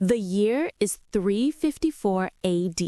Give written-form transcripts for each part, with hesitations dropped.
The year is 354 AD.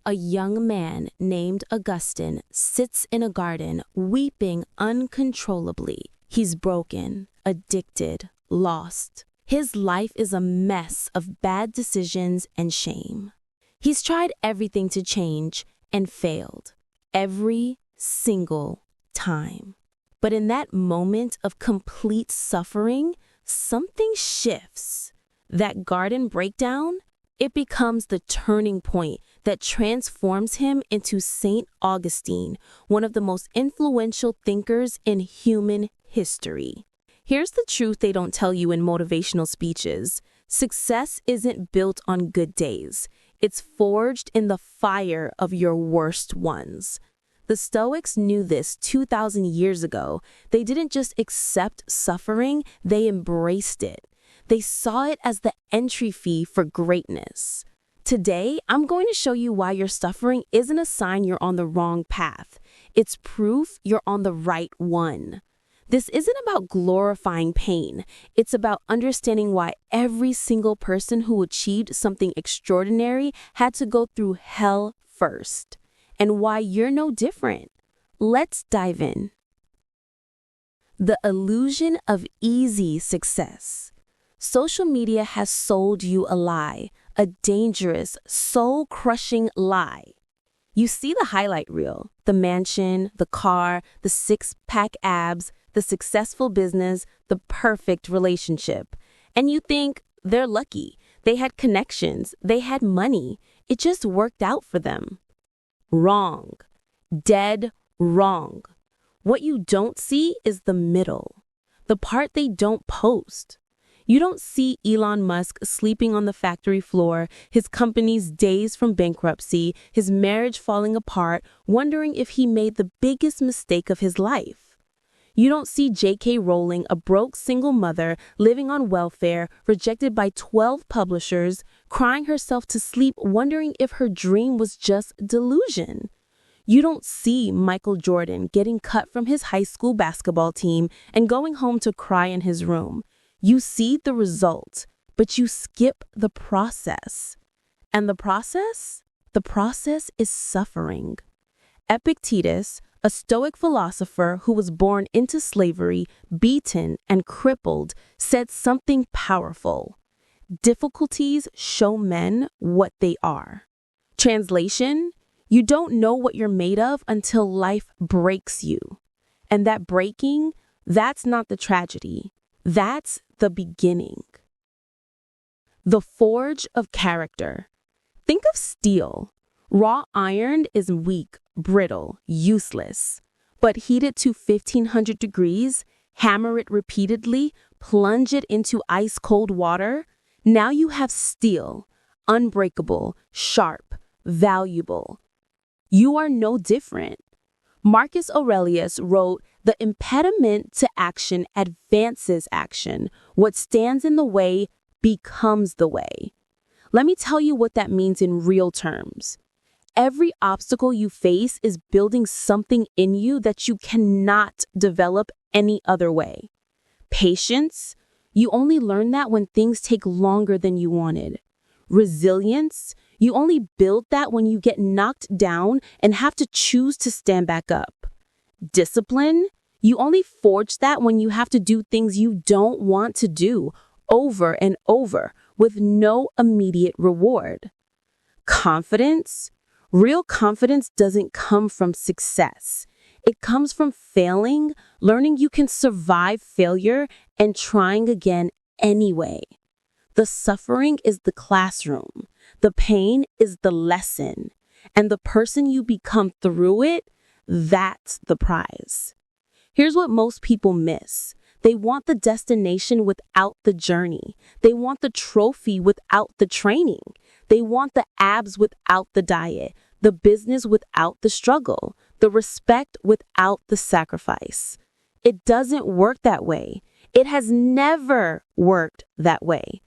A young man named Augustine sits in a garden, weeping uncontrollably. He's broken, addicted, lost. His life is a mess of bad decisions and shame. He's tried everything to change and failed. Every single time. But in that moment of complete suffering, something shifts. That garden breakdown, it becomes the turning point that transforms him into St. Augustine, one of the most influential thinkers in human history. Here's the truth they don't tell you in motivational speeches. Success isn't built on good days. It's forged in the fire of your worst ones. The Stoics knew this 2,000 years ago. They didn't just accept suffering, they embraced it. They saw it as the entry fee for greatness. Today, I'm going to show you why your suffering isn't a sign you're on the wrong path. It's proof you're on the right one. This isn't about glorifying pain. It's about understanding why every single person who achieved something extraordinary had to go through hell first, and why you're no different. Let's dive in. The illusion of easy success. Social media has sold you a lie, a dangerous, soul-crushing lie. You see the highlight reel, the mansion, the car, the six-pack abs, the successful business, the perfect relationship. And you think they're lucky. They had connections. They had money. It just worked out for them. Wrong. Dead wrong. What you don't see is the middle, the part they don't post. You don't see Elon Musk sleeping on the factory floor, his company's days from bankruptcy, his marriage falling apart, wondering if he made the biggest mistake of his life. You don't see J.K. Rowling, a broke single mother, living on welfare, rejected by 12 publishers, crying herself to sleep, wondering if her dream was just delusion. You don't see Michael Jordan getting cut from his high school basketball team and going home to cry in his room. You see the result, but you skip the process. And the process? The process is suffering. Epictetus, a Stoic philosopher who was born into slavery, beaten and crippled, said something powerful. Difficulties show men what they are. Translation: you don't know what you're made of until life breaks you. And that breaking, that's not the tragedy. That's the beginning. The forge of character. Think of steel. Raw iron is weak, brittle, useless. But heat it to 1,500 degrees, hammer it repeatedly, plunge it into ice-cold water. Now you have steel, unbreakable, sharp, valuable. You are no different. Marcus Aurelius wrote, "The impediment to action advances action. What stands in the way becomes the way." Let me tell you what that means in real terms. Every obstacle you face is building something in you that you cannot develop any other way. Patience, you only learn that when things take longer than you wanted. Resilience, you only build that when you get knocked down and have to choose to stand back up. Discipline, you only forge that when you have to do things you don't want to do over and over with no immediate reward. Confidence, real confidence doesn't come from success. It comes from failing, learning you can survive failure, and trying again anyway. The suffering is the classroom. The pain is the lesson. And the person you become through it, that's the prize. Here's what most people miss. They want the destination without the journey. They want the trophy without the training. They want the abs without the diet, the business without the struggle, the respect without the sacrifice. It doesn't work that way. It has never worked that way.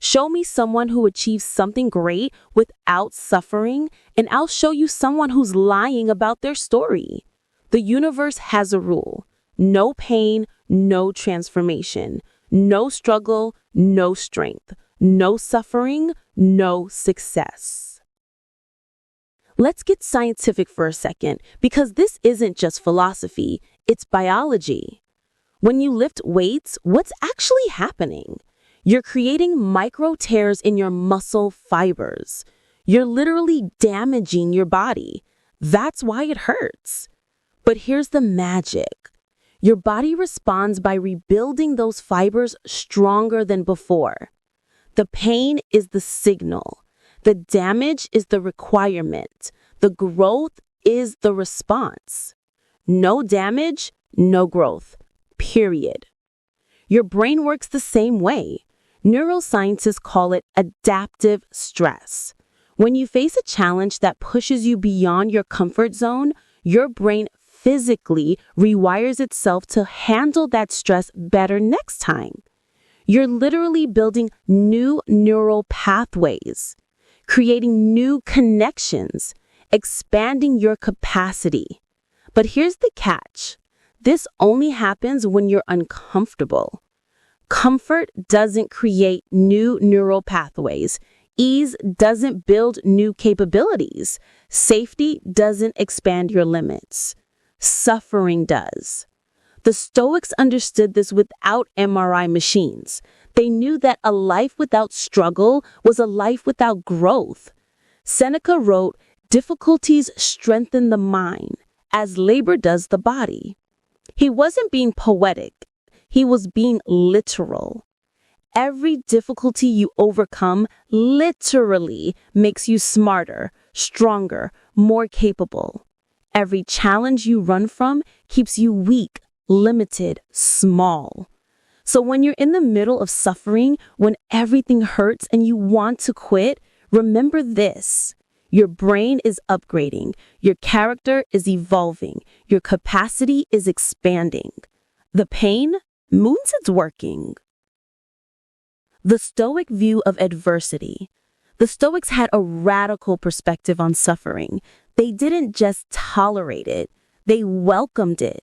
Show me someone who achieves something great without suffering, and I'll show you someone who's lying about their story. The universe has a rule. No pain, no transformation. No struggle, no strength. No suffering, no success. Let's get scientific for a second, because this isn't just philosophy, it's biology. When you lift weights, what's actually happening? You're creating micro tears in your muscle fibers. You're literally damaging your body. That's why it hurts. But here's the magic. Your body responds by rebuilding those fibers stronger than before. The pain is the signal. The damage is the requirement. The growth is the response. No damage, no growth. Period. Your brain works the same way. Neuroscientists call it adaptive stress. When you face a challenge that pushes you beyond your comfort zone, your brain physically rewires itself to handle that stress better next time. You're literally building new neural pathways, creating new connections, expanding your capacity. But here's the catch. This only happens when you're uncomfortable. Comfort doesn't create new neural pathways. Ease doesn't build new capabilities. Safety doesn't expand your limits. Suffering does. The Stoics understood this without MRI machines. They knew that a life without struggle was a life without growth. Seneca wrote, "Difficulties strengthen the mind, as labor does the body." He wasn't being poetic. He was being literal. Every difficulty you overcome literally makes you smarter, stronger, more capable. Every challenge you run from keeps you weak, limited, small. So when you're in the middle of suffering, when everything hurts and you want to quit, remember this. Your brain is upgrading. Your character is evolving. Your capacity is expanding. The pain means it's working. The Stoic view of adversity. The Stoics had a radical perspective on suffering. They didn't just tolerate it, they welcomed it.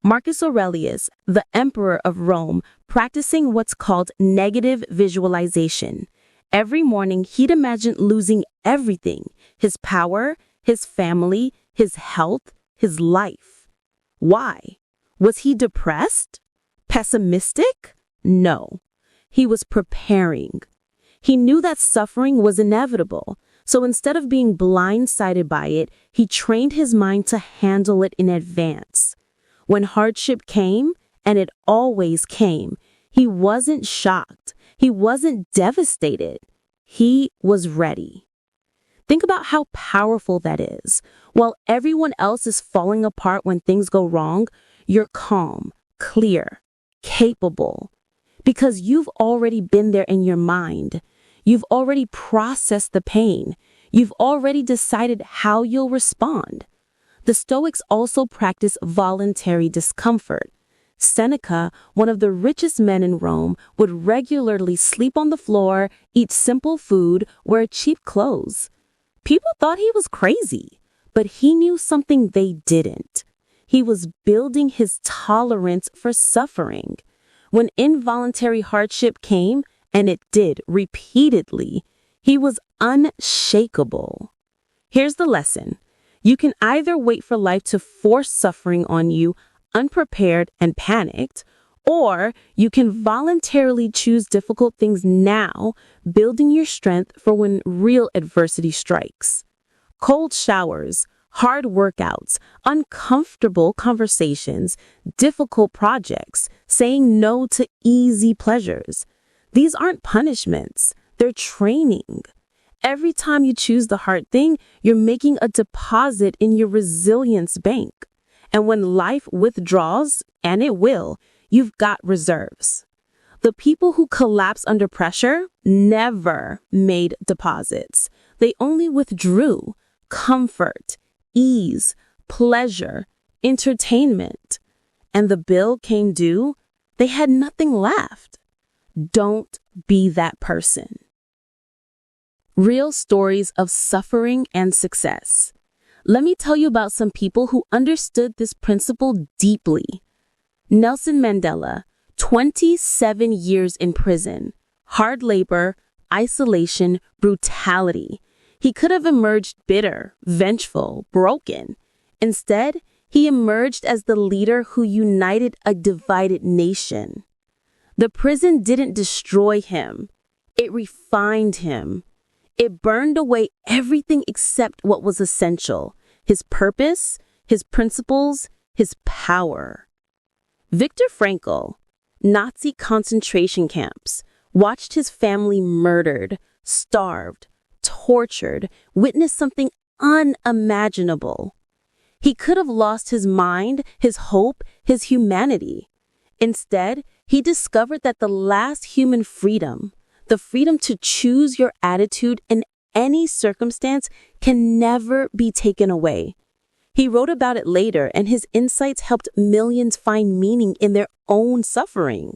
Marcus Aurelius, the emperor of Rome, practicing what's called negative visualization. Every morning, he'd imagine losing everything: his power, his family, his health, his life. Why? Was he depressed? Pessimistic? No. He was preparing. He knew that suffering was inevitable, so instead of being blindsided by it, he trained his mind to handle it in advance. When hardship came, and it always came, he wasn't shocked. He wasn't devastated. He was ready. Think about how powerful that is. While everyone else is falling apart when things go wrong, you're calm, clear, capable. Because you've already been there in your mind. You've already processed the pain. You've already decided how you'll respond. The Stoics also practice voluntary discomfort. Seneca, one of the richest men in Rome, would regularly sleep on the floor, eat simple food, wear cheap clothes. People thought he was crazy, but he knew something they didn't. He was building his tolerance for suffering. When involuntary hardship came, and it did repeatedly, he was unshakable. Here's the lesson. You can either wait for life to force suffering on you, unprepared and panicked, or you can voluntarily choose difficult things now, building your strength for when real adversity strikes. Cold showers, hard workouts, uncomfortable conversations, difficult projects, saying no to easy pleasures. These aren't punishments, they're training. Every time you choose the hard thing, you're making a deposit in your resilience bank. And when life withdraws, and it will, you've got reserves. The people who collapse under pressure never made deposits. They only withdrew comfort, ease, pleasure, entertainment. And the bill came due, they had nothing left. Don't be that person. Real stories of suffering and success. Let me tell you about some people who understood this principle deeply. Nelson Mandela, 27 years in prison. Hard labor, isolation, brutality. He could have emerged bitter, vengeful, broken. Instead, he emerged as the leader who united a divided nation. The prison didn't destroy him. It refined him. It burned away everything except what was essential: his purpose, his principles, his power. Viktor Frankl, Nazi concentration camps, watched his family murdered, starved, tortured, witnessed something unimaginable. He could have lost his mind, his hope, his humanity. Instead, he discovered that the last human freedom, the freedom to choose your attitude in any circumstance, can never be taken away. He wrote about it later, and his insights helped millions find meaning in their own suffering.